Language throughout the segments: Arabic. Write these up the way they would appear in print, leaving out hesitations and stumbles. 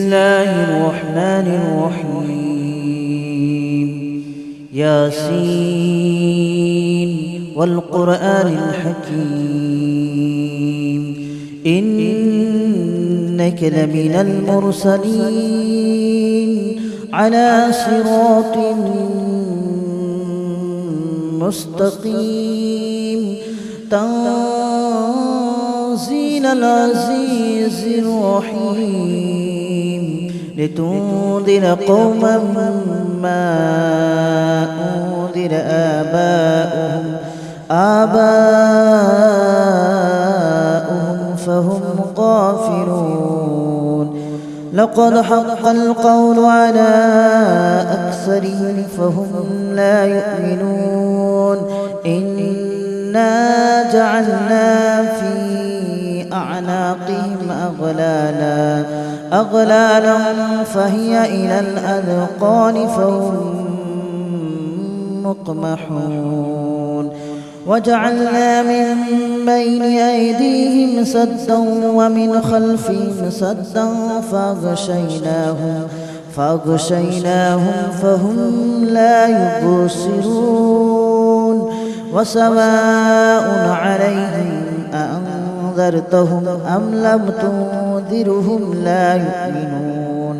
الله الرحمن الرحيم. ياسين والقرآن الحكيم إنك لمن المرسلين على صراط مستقيم تنزيل العزيز الرحيم لتنذر قوما ما أنذر آباؤهم فهم غافلون. لقد حق القول على أكثرهم فهم لا يؤمنون. إنا جعلنا في أعناقهم أغلالا فهي إلى الأذقان فهم مقمحون. وجعلنا من بين أيديهم سدا ومن خلفهم سدا فأغشيناهم فهم لا يبصرون. وسواء عليهم أأنذرتهم أم لم تنذرهم لا يؤمنون.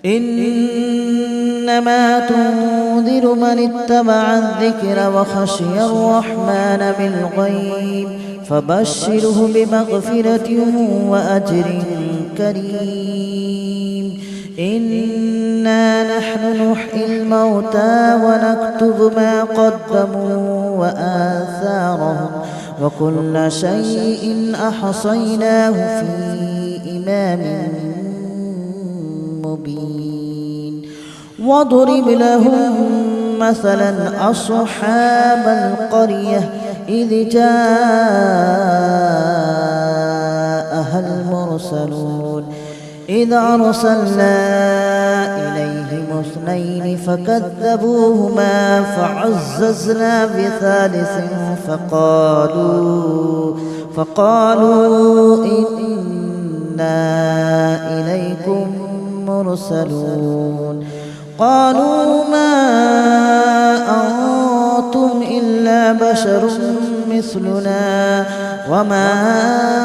إنما تنذر من اتبع الذكر وخشي الرحمن بالغيب فبشره بمغفرة وأجر كريم. إنا نحن نحيي الموتى ونكتب ما قدموا وآثارهم وكل شيء أحصيناه في إمام مبين. واضرب لهم مثلا أصحاب القرية إذ جاءها المرسلون إذ أرسلنا إليهم اثنين فكذبوهما فعززنا بثالث فقالوا إنا إليكم مرسلون. قالوا ما أنتم إلا بشر مثلنا وما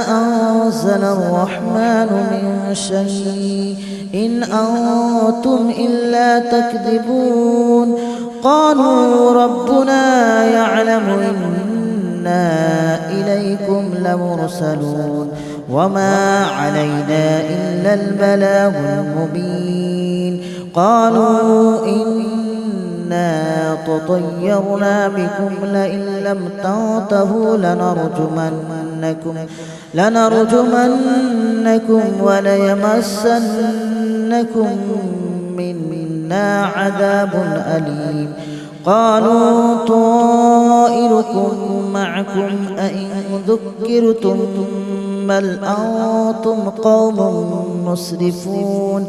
أنزل الرحمن من شيء إن أنتم إلا تكذبون. قالوا ربنا يعلم إنا إليكم لمرسلون وما علينا إلا البلاغ المبين. قالوا إنا تطيرنا بكم لئن لم تنتهوا لنرجمنكم وليمسنكم منا عذاب أليم. قالوا طائركم معكم أئن ذكرتم بل أنتم قوم مسرفون.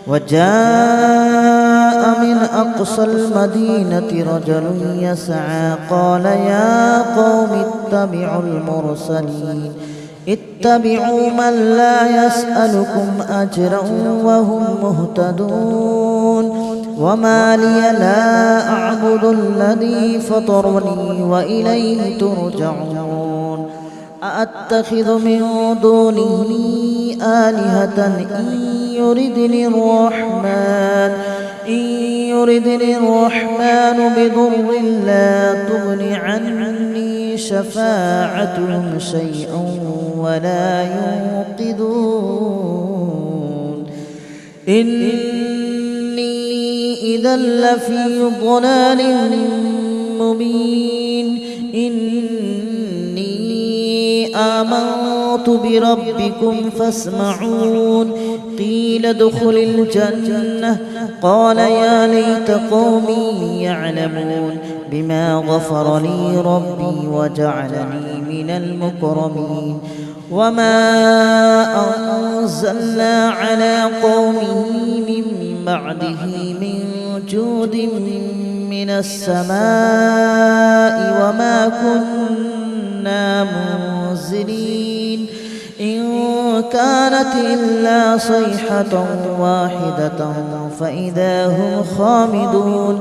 وجاء من أقصى المدينة رجل يسعى قال يا قوم اتبعوا من لا يسألكم أجرا وهم مهتدون. وما لي لا أعبد الذي فطرني وإليه ترجعون. أأتخذ من دونه آلهة إن يردني الرحمن بضر لا تغن عني شفاعتهم شيئا ولا ينقذون. إني إذا لفي ضلال مبين. إني آمنت بربكم فاسمعون. قيل ادخل الجنة قال يا ليت قومي يعلمون بما غفر لي ربي وجعلني من المكرمين. وما أنزلنا على قومه من بعده من جود من السماء وما كنا منزلين. إن كانت إلا صيحة واحدة فإذا هم خامدون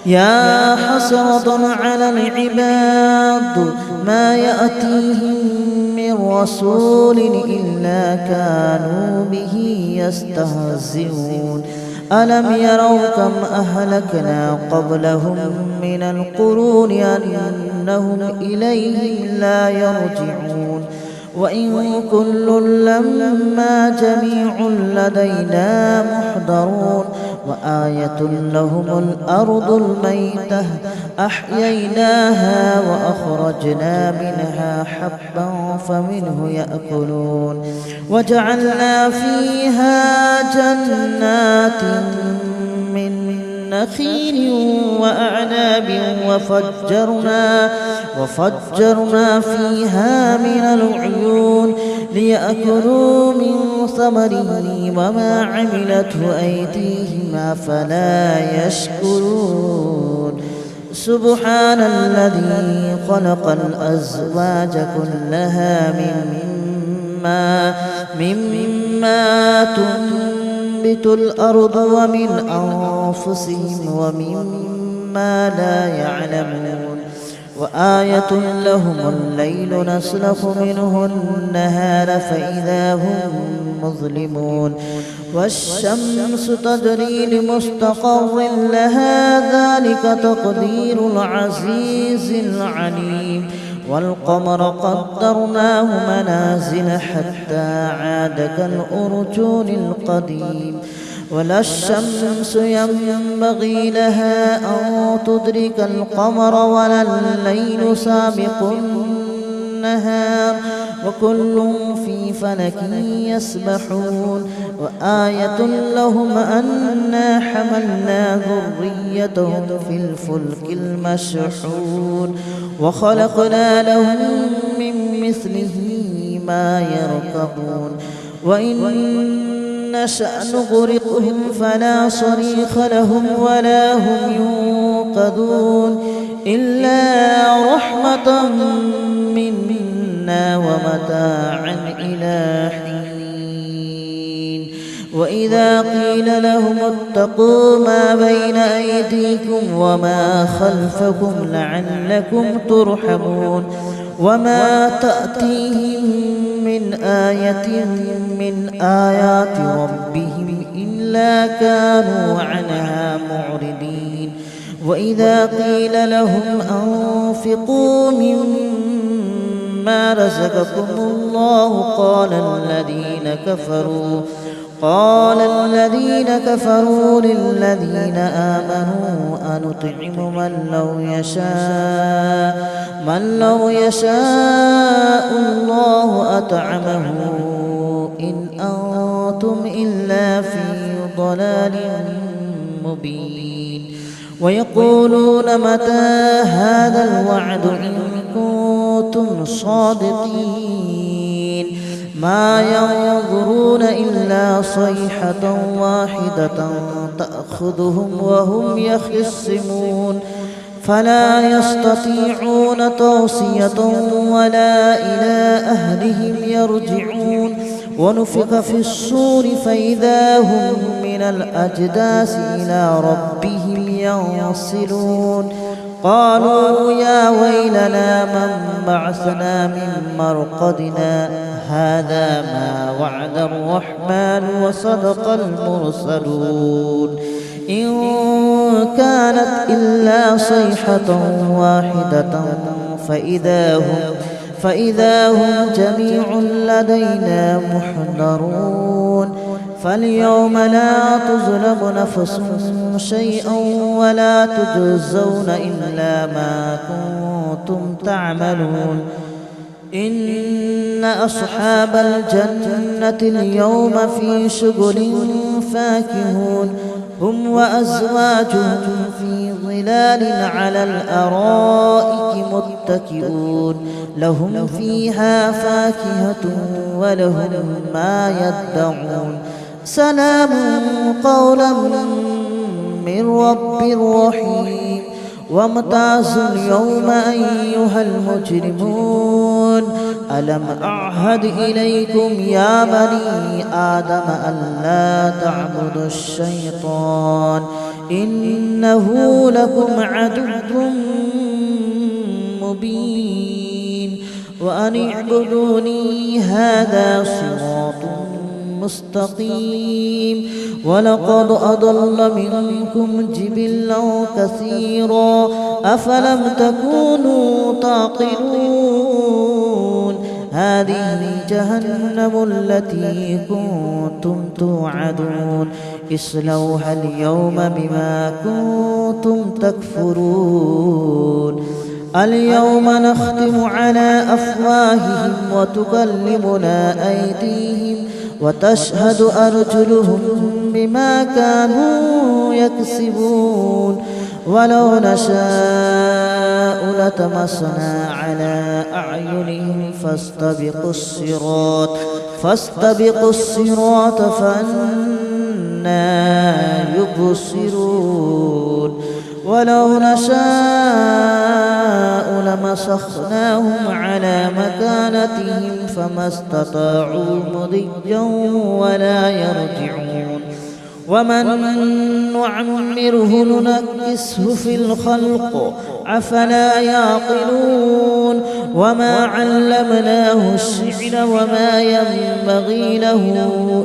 يا حسرة على العباد ما يأتيهم من رسول إلا كانوا به يستهزئون ألم يروا كم أهلكنا قبلهم من القرون أنهم إليهم لا يرجعون وإن كل لما جميع لدينا محضرون وآية لهم الأرض الميتة أحييناها وأخرجنا منها حبا فمنه يأكلون وجعلنا فيها جنات من نخيل وأعناب وفجرنا فيها من العيون ليأكلوا من ثمره وما عملته أيديهم أفلا يشكرون سبحان الذي خلق الأزواج كلها مما تنبت الأرض ومن أنفسهم ومما لا يعلمون وآية لهم الليل نسلخ منه النهار فإذا هم مظلمون والشمس تجري لمستقر لها ذلك تقدير العزيز العليم والقمر قدرناه منازل حتى عاد كالأرجون القديم ولا الشمس ينبغي لها أن تدرك القمر ولا الليل سابق النهار وكل في فلك يسبحون وآية لهم أنا حملنا ذريتهم في الفلك المشحون وخلقنا لهم من مثله ما يركبون وإن نشأ نغرقهم فلا صريخ لهم ولا هم ينقذون إلا رحمة منا ومتاعا إلى حين وإذا قيل لهم اتقوا ما بين أيديكم وما خلفكم لعلكم ترحمون وما تأتيهم من آية من آيات ربهم إلا كانوا عنها معرضين وإذا قيل لهم أنفقوا مما رزقكم الله قال الذين كفروا للذين آمنوا أنطعم من لو يشاء الله أطعمه إن أنتم إلا في ضلال مبين ويقولون متى هذا الوعد إن كنتم صادقين ما ينظرون إلا صيحة واحدة تأخذهم وهم يخصمون فلا يستطيعون توصية ولا إلى أهلهم يرجعون ونفخ في الصور فإذا هم من الأجداث إلى ربهم ينسلون قالوا يا ويلنا من بعثنا من مرقدنا هذا ما وعد الرحمن وصدق المرسلون إن كانت إلا صيحة واحدة فإذا هم جميع لدينا محضرون فاليوم لا تظلم نفس شيئا ولا تجزون إلا ما كنتم تعملون إن أصحاب الجنة اليوم في شغل فاكهون هم وأزواجهم في ظلال على الأرائك متكئون لهم فيها فاكهة ولهم ما يدعون سلام قولا من رب رحيم وامتازوا اليوم أيها المجرمون ألم أعهد إليكم يا بني آدم ألا تعبدوا الشيطان إنه لكم عدو مبين وأن اعبدوني هذا صراط مستقيم ولقد أضل منكم جبلا كثيرا أفلم تكونوا تعقلون هذه جهنم التي كنتم توعدون اصلوها اليوم بما كنتم تكفرون اليوم نختم على أفواههم وتكلمنا أيديهم وتشهد أرجلهم بما كانوا يكسبون ولو نشاء لطمسنا على أعينهم فاستبقوا الصراط فأنى يبصرون ولو نشاء لمسخناهم على مكانتهم فما استطاعوا مضيا ولا يرجعون ومن نعمره ننكسه في الخلق أفلا يعقلون وما علمناه الشعر وما ينبغي له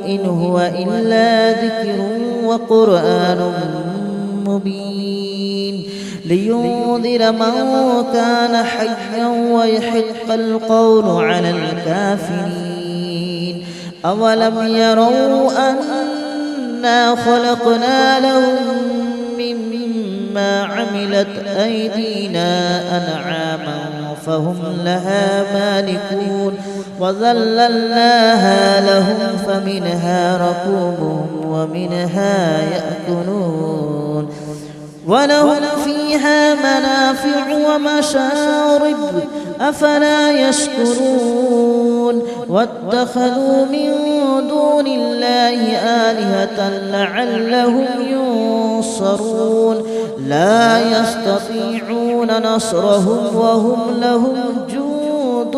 إن هو إلا ذكر وقرآن مبين لينذر من كان حيا ويحق القول على الكافرين أولم يروا أنا خلقنا لهم مما عملت أيدينا أنعاما فهم لها مالكون وذللناها لهم فمنها ركوبهم ومنها يأكلون ولهم فيها منافع ومشارب أفلا يشكرون واتخذوا من دون الله آلهة لعلهم ينصرون لا يستطيعون نصرهم وهم لهم جند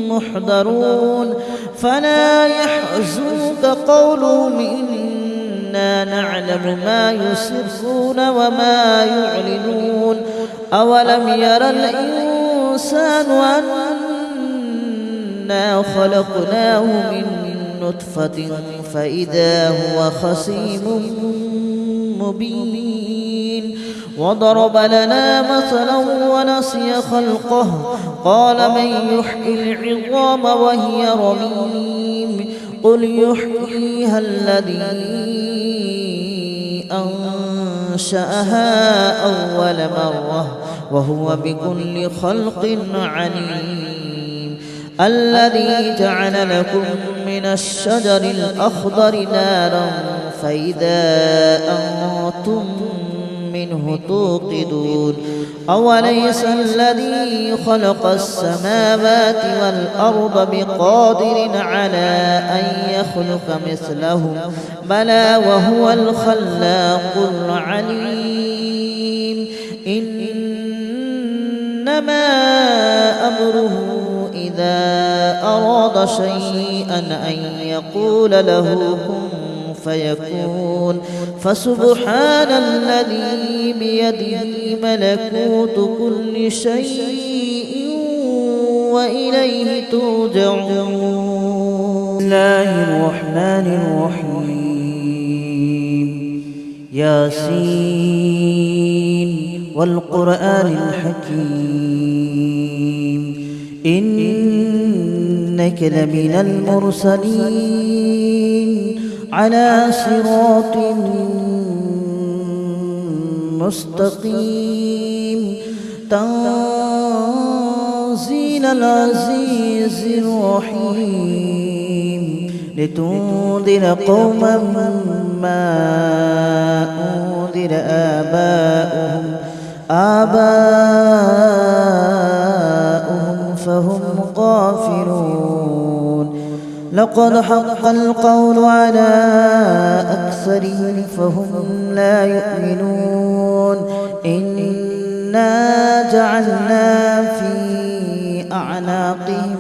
محضرون فلا يحزنك قولهم إنا نعلم ما يسرون وما يعلنون أولم ير الإنسان أنا خلقناه من نطفة فإذا هو خصيم مبين وضرب لنا مثلا ونسي خلقه قال من يحيي العظام وهي رميم قل يحييها الذي أنشأها أول مرة وهو بكل خلق عليم الذي جعل لكم من الشجر الأخضر نارا فإذا أنتم منه توقدون أوليس الذي خلق السماوات والأرض بقادر على أن يخلق مثلهم بلى وهو الخلاق العليم إنما أمره إذا أراد شيئا أن يقول له كن فيكون فسبحان الذي بيده ملكوت كل شيء وإليه ترجعون. بسم الله الرحمن الرحيم ياسين والقرآن الحكيم إنك لمن المرسلين على صراط مستقيم تنزيل العزيز الرحيم لتنذر قوما ما أنذر آباؤهم فهم غافلون لقد حق القول على أكثرهم فهم لا يؤمنون إنا جعلنا في أعناقهم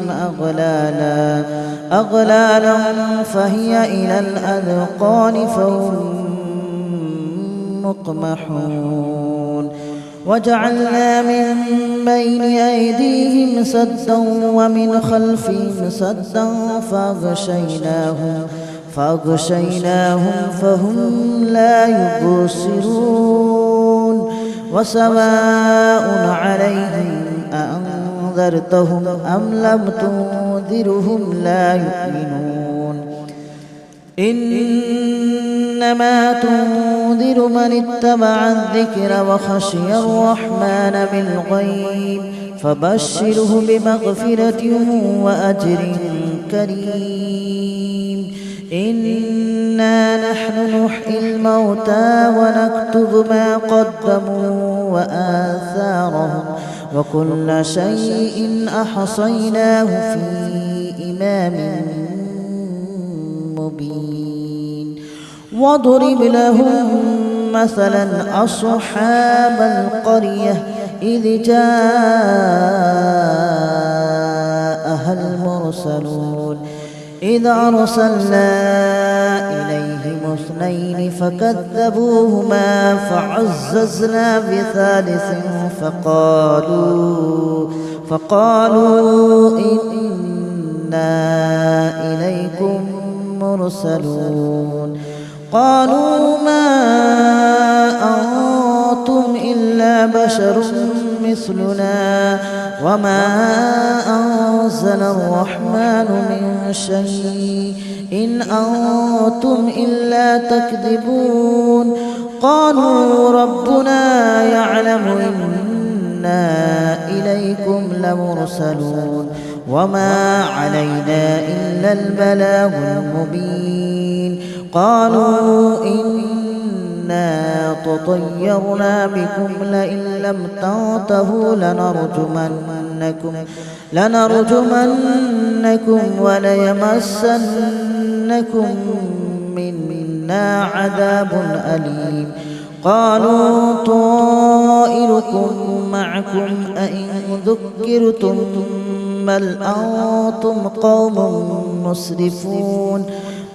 أغلالا فهي إلى الأذقان فهم مقمحون وجعلنا من بين أيديهم سدا ومن خلفهم سدا فأغشيناهم فهم لا يبصرون وسواء عليهم أأنذرتهم أم لم تنذرهم لا يؤمنون إنما تنذر من اتبع الذكر وخشي الرحمن بالغيب فبشره بمغفرة وأجر كريم إنا نحن نحيي الموتى ونكتب ما قدموا وآثارهم وكل شيء أحصيناه في إمام مبين واضرب لهم مثلا أصحاب القرية إذ جاءها المرسلون إذ أرسلنا إليهم اثنين فكذبوهما فعززنا بثالث فقالوا إنا إليكم مرسلون قالوا ما أنتم إلا بشر مثلنا وما أنزل الرحمن من شيء إن أنتم إلا تكذبون قالوا ربنا يعلم إنا إليكم لمرسلون وما علينا إلا البلاغ المبين قالوا إنا تطيرنا بكم لئن لم تنتهوا لنرجمنكم وليمسنكم منا عذاب أليم قالوا طائركم معكم أئن ذكرتم بل أنتم قوم مسرفون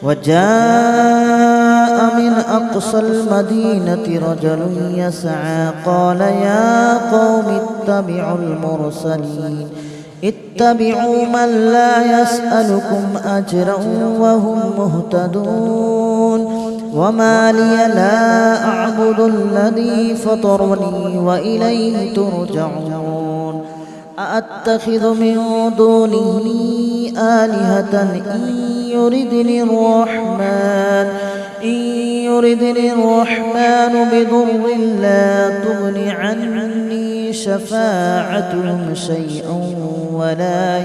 وجاء من أقصى المدينة رجل يسعى قال يا قوم اتبعوا من لا يسألكم أجرا وهم مهتدون وما لي لا أعبد الذي فطرني وإليه ترجعون أأتخذ من دونه آلهة إن يردني الرحمن بضر لا تغن عني شفاعتهم شيئا ولا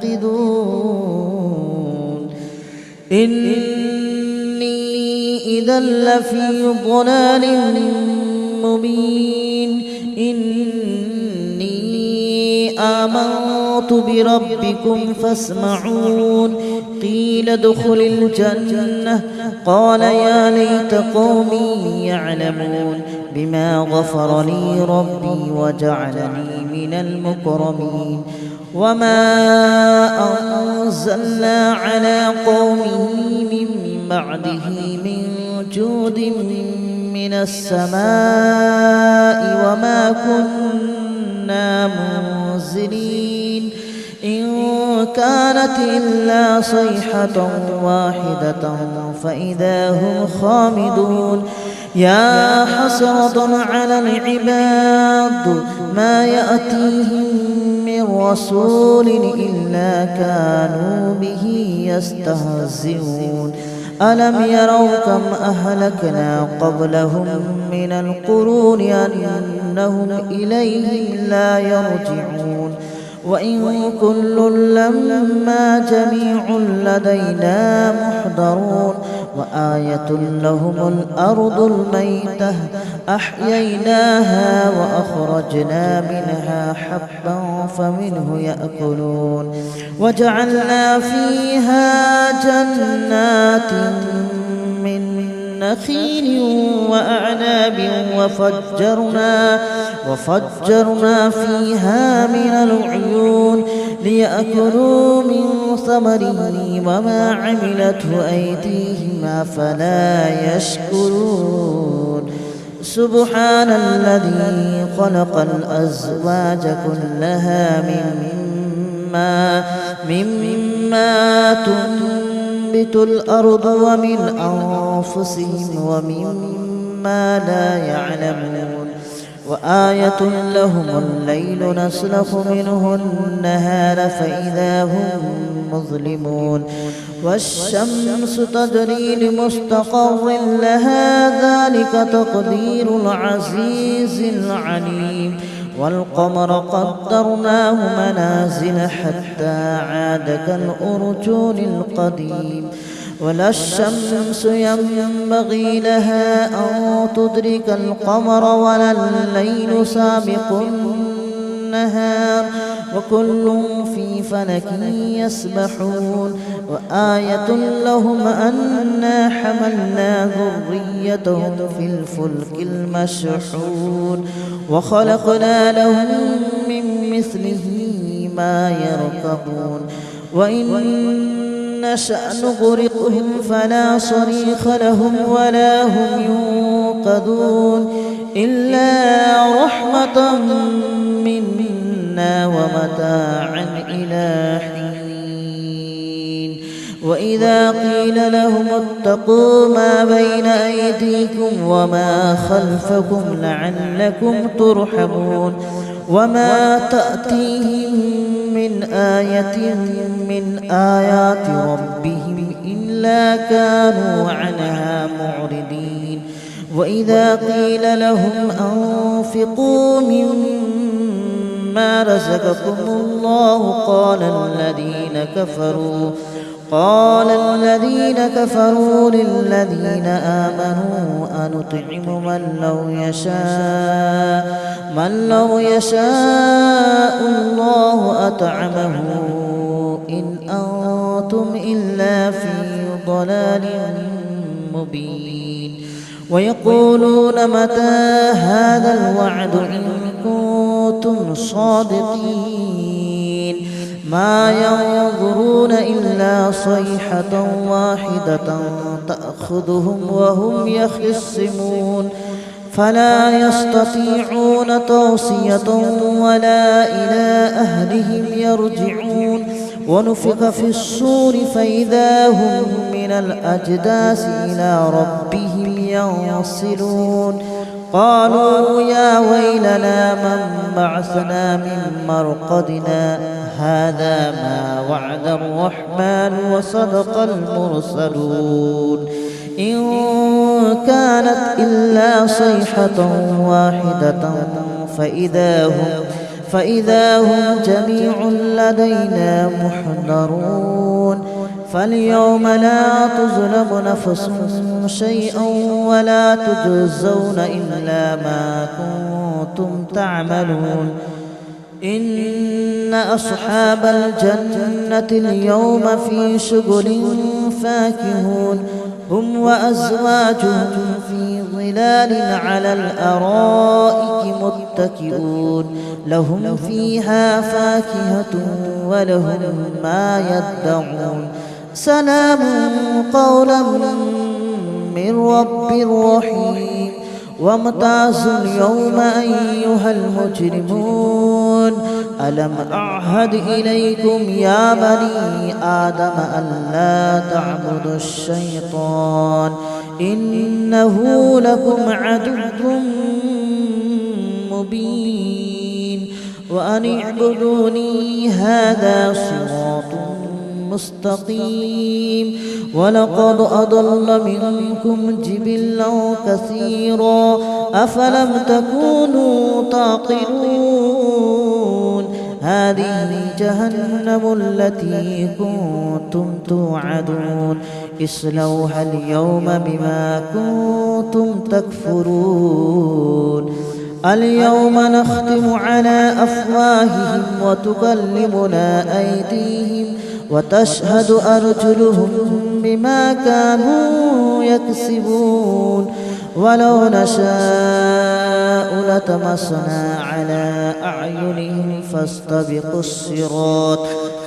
ينقذون إني إذا لفي ضلال مبين آمنت بربكم فاسمعون قيل ادخل الجنة قال يا ليت قومي يعلمون بما غفر لي ربي وجعلني من المكرمين وما أنزلنا على قومه من بعده من جود من السماء وما كنا منزلين إن كانت إلا صيحة واحدة فإذا هم خامدون يا حسرة على العباد ما يأتيهم من رسول إلا كانوا به يستهزئون ألم يروا كم أهلكنا قبلهم من القرون أنهم إليهم لا يرجعون وإن كل لما جميع لدينا محضرون وآية لهم الأرض الميتة أحييناها وأخرجنا منها حبا فمنه يأكلون وجعلنا فيها جنات من نخيل وأعناب وفجرنا فيها من العيون ليأكلوا من ثمره وما عملته أيديهم أفلا يشكرون سبحان الذي خلق الأزواج كلها مما تنبت الأرض ومن أنفسهم ومما لا يعلمون وآية لهم الليل نسلخ منه النهار فإذا هم مظلمون والشمس تجري لمستقر لها ذلك تقدير العزيز العليم والقمر قدرناه منازل حتى عاد كالأرجون القديم ولا الشمس ينبغي لها أن تدرك القمر ولا الليل سابق النهار وكل في فلك يسبحون وآية لهم أنا حملنا ذريتهم في الفلك المشحون وخلقنا لهم من مثله ما يركبون وإن نشأ نغرقهم فلا صريخ لهم ولا هم ينقذون إلا رحمة منا ومتاعا إلى حين وإذا قيل لهم اتقوا ما بين أيديكم وما خلفكم لعلكم ترحمون وما تأتيهم من آية من آيات ربهم إلا كانوا عنها معرضين وإذا قيل لهم أنفقوا مما رزقكم الله قال الذين كفروا للذين آمنوا أنطعم من لو يشاء الله أطعمه إن أنتم إلا في ضلال مبين ويقولون متى هذا الوعد إن كنتم صادقين ما ينظرون إلا صيحة واحدة تأخذهم وهم يخصمون فلا يستطيعون توصية ولا إلى أهلهم يرجعون ونفخ في الصور فإذا هم من الأجداث إلى ربهم ينصلون قالوا يا ويلنا من بعثنا من مرقدنا هذا ما وعد الرحمن وصدق المرسلون إن كانت إلا صيحة واحدة فإذا هم جميع لدينا محضرون فاليوم لا تظلم نفس شيئا ولا تجزون إلا ما كنتم تعملون إن أصحاب الجنة اليوم في شغل فاكهون هم وأزواجهم في ظلال على الأرائك متكئون لهم فيها فاكهة ولهم ما يدعون سلام قولا من رب رحيم وامتازوا اليوم أيها المجرمون ألم أعهد إليكم يا بني آدم ألا تعبدوا الشيطان إنه لكم عدو مبين وأن اعبدوني هذا صراط مستقيم ولقد أضل منكم جبلا كثيرا أفلم تكونوا تعقلون هذه جهنم التي كنتم توعدون اصلوها اليوم بما كنتم تكفرون اليوم نختم على أفواههم وتكلمنا أيديهم وتشهد أرجلهم بما كانوا يكسبون ولو نشاء لطمسنا على أعينهم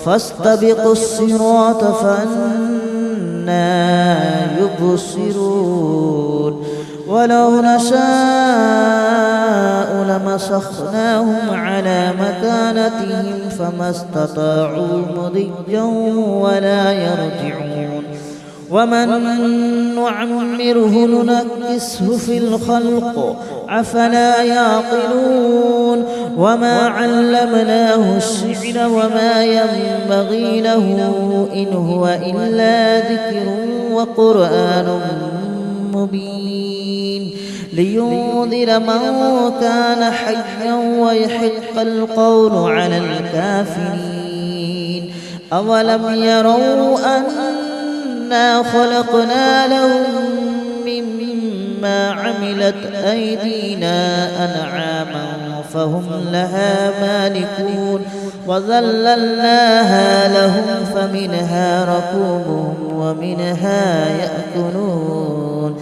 فاستبقوا الصراط فأنى يبصرون ولو نشاء لمسخناهم على مكانتهم فما استطاعوا مضيا ولا يرجعون ومن نعمره ننكسه في الخلق أفلا يعقلون وما علمناه الشعر وما ينبغي له إن هو إلا ذكر وقرآن مبين لينذر من كان حيا ويحق القول على الكافرين أولم يروا أنا خلقنا لهم مما عملت أيدينا أنعاما فهم لها مالكون وذللناها لهم فمنها ركوبهم ومنها يأكلون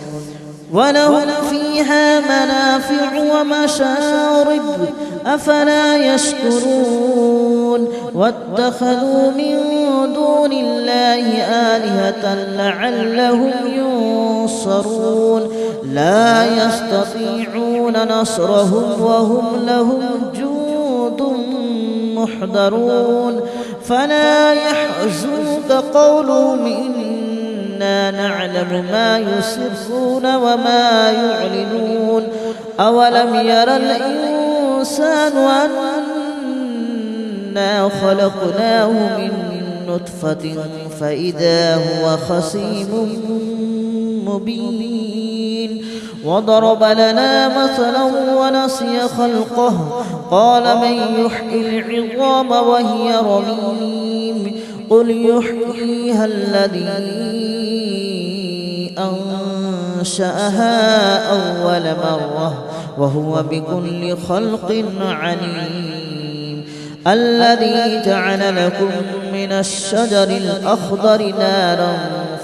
ولهم فيها منافع ومشارب أفلا يشكرون واتخذوا من دون الله آلهة لعلهم ينصرون لا يستطيعون نصرهم وهم لهم جند محضرون فلا يحزنك قولهم إنا نعلم ما يسرون وما يعلنون أولم ير الإنسان أنا خلقناه من نطفة فإذا هو خصيم مبين وضرب لنا مثلا ونسي خلقه قال من يحيي العظام وهي رميم قل يحييها الذي أنشأها أول مرة وهو بكل خلق عليم الذي جعل لكم من الشجر الأخضر نارا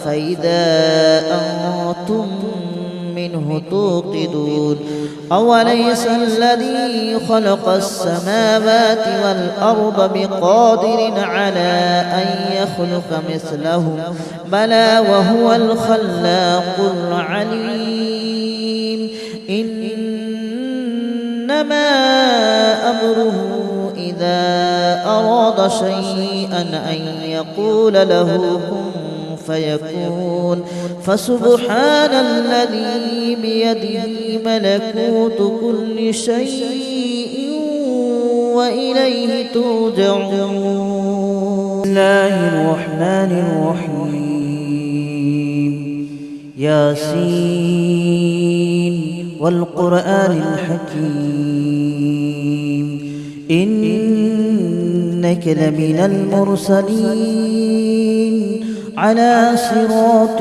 فإذا أنتم منه توقدون أوليس الذي خلق السماوات والأرض بقادر على أن يخلق مثلهم بلى وهو الخلاق العليم إنما أمره إذا أراد شيئا أن يقول له كن فيكون فسبحان الذي بيده ملكوت كل شيء وإليه ترجعون. بسم الله الرحمن الرحيم ياسين والقرآن الحكيم إنك لمن المرسلين على صراط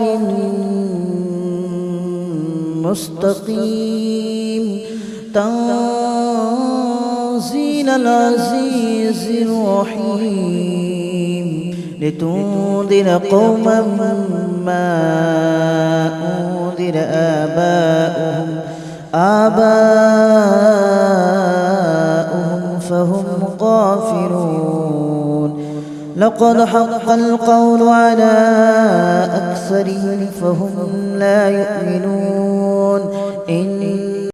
مستقيم تنزيل العزيز الرحيم لتنذر قوما ما أنذر آباؤهم فهم غافلون لقد حق القول على أكثرهم فهم لا يؤمنون